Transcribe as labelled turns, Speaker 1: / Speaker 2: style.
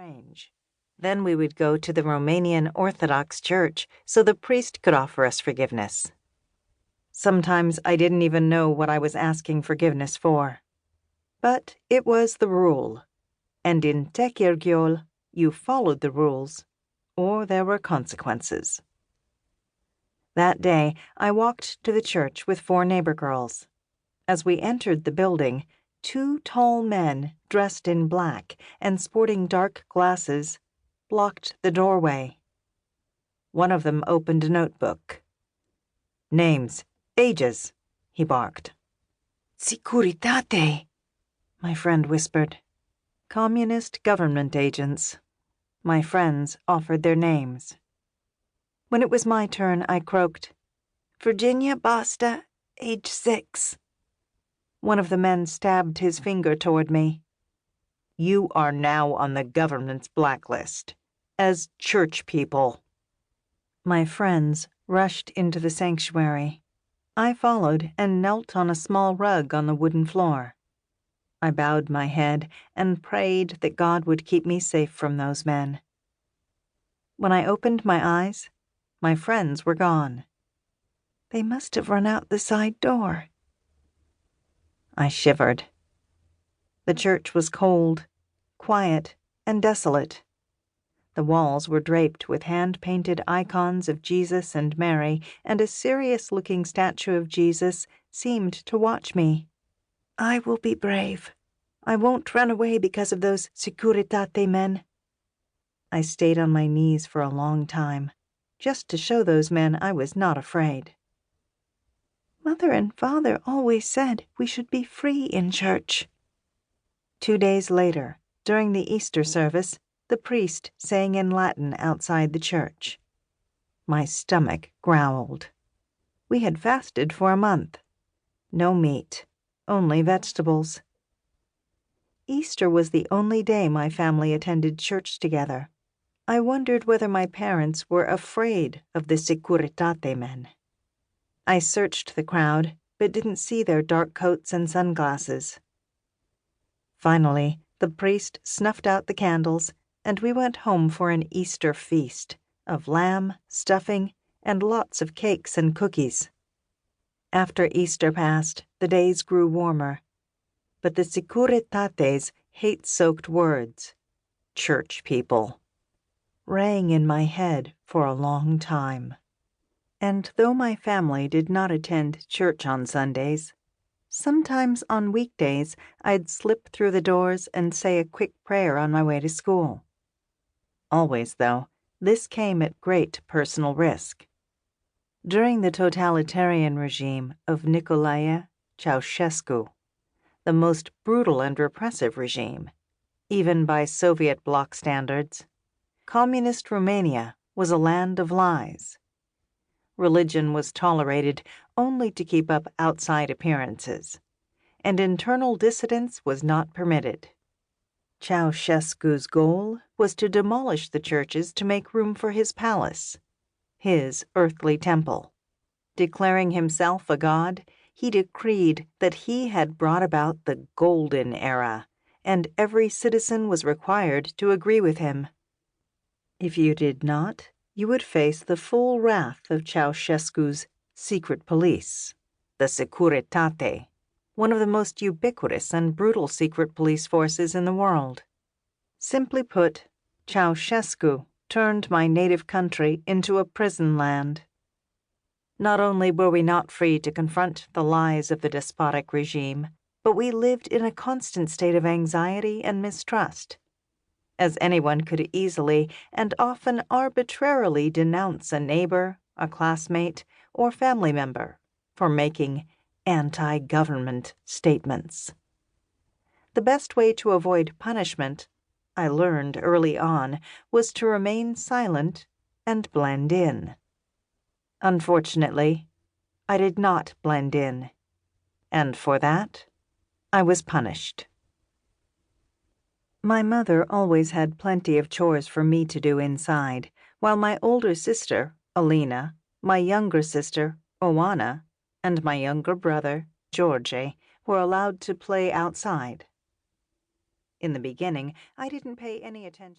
Speaker 1: strange. Then we would go to the Romanian Orthodox Church so the priest could offer us forgiveness. Sometimes I didn't even know what I was asking forgiveness for. But it was the rule, and in Tekirgiol, you followed the rules, or there were consequences. That day, I walked to the church with 4 neighbor girls. As we entered the building, 2 tall men dressed in black and sporting dark glasses blocked the doorway. One of them opened a notebook. "Names, ages," he barked.
Speaker 2: "Securitate,"
Speaker 1: my friend whispered. Communist government agents. My friends offered their names. When it was my turn, I croaked,
Speaker 2: "Virginia Basta, age 6.
Speaker 1: One of the men stabbed his finger toward me. "You are now on the government's blacklist, as church people." My friends rushed into the sanctuary. I followed and knelt on a small rug on the wooden floor. I bowed my head and prayed that God would keep me safe from those men. When I opened my eyes, my friends were gone.
Speaker 2: "They must have run out the side door."
Speaker 1: I shivered. The church was cold, quiet, and desolate. The walls were draped with hand-painted icons of Jesus and Mary, and a serious-looking statue of Jesus seemed to watch me.
Speaker 2: "I will be brave. I won't run away because of those Securitate men."
Speaker 1: I stayed on my knees for a long time, just to show those men I was not afraid.
Speaker 2: "Mother and Father always said we should be free in church."
Speaker 1: 2 days later, during the Easter service, the priest sang in Latin outside the church. My stomach growled. We had fasted for a month. No meat, only vegetables. Easter was the only day my family attended church together. I wondered whether my parents were afraid of the Securitate men. I searched the crowd, but didn't see their dark coats and sunglasses. Finally, the priest snuffed out the candles, and we went home for an Easter feast of lamb, stuffing, and lots of cakes and cookies. After Easter passed, the days grew warmer. But the Securitate's hate-soaked words, "church people," rang in my head for a long time. And though my family did not attend church on Sundays, sometimes on weekdays I'd slip through the doors and say a quick prayer on my way to school. Always, though, this came at great personal risk. During the totalitarian regime of Nicolae Ceausescus, the most brutal and repressive regime, even by Soviet bloc standards, communist Romania was a land of lies. Religion was tolerated only to keep up outside appearances, and internal dissidence was not permitted. Ceausescu's goal was to demolish the churches to make room for his palace, his earthly temple. Declaring himself a god, he decreed that he had brought about the golden era, and every citizen was required to agree with him. If you did not, you would face the full wrath of Ceausescu's secret police, the Securitate, one of the most ubiquitous and brutal secret police forces in the world. Simply put, Ceausescu turned my native country into a prison land. Not only were we not free to confront the lies of the despotic regime, but we lived in a constant state of anxiety and mistrust, as anyone could easily and often arbitrarily denounce a neighbor, a classmate, or family member for making anti-government statements. The best way to avoid punishment, I learned early on, was to remain silent and blend in. Unfortunately, I did not blend in, and for that, I was punished. My mother always had plenty of chores for me to do inside, while my older sister, Alina, my younger sister, Oana, and my younger brother, George, were allowed to play outside. In the beginning, I didn't pay any attention.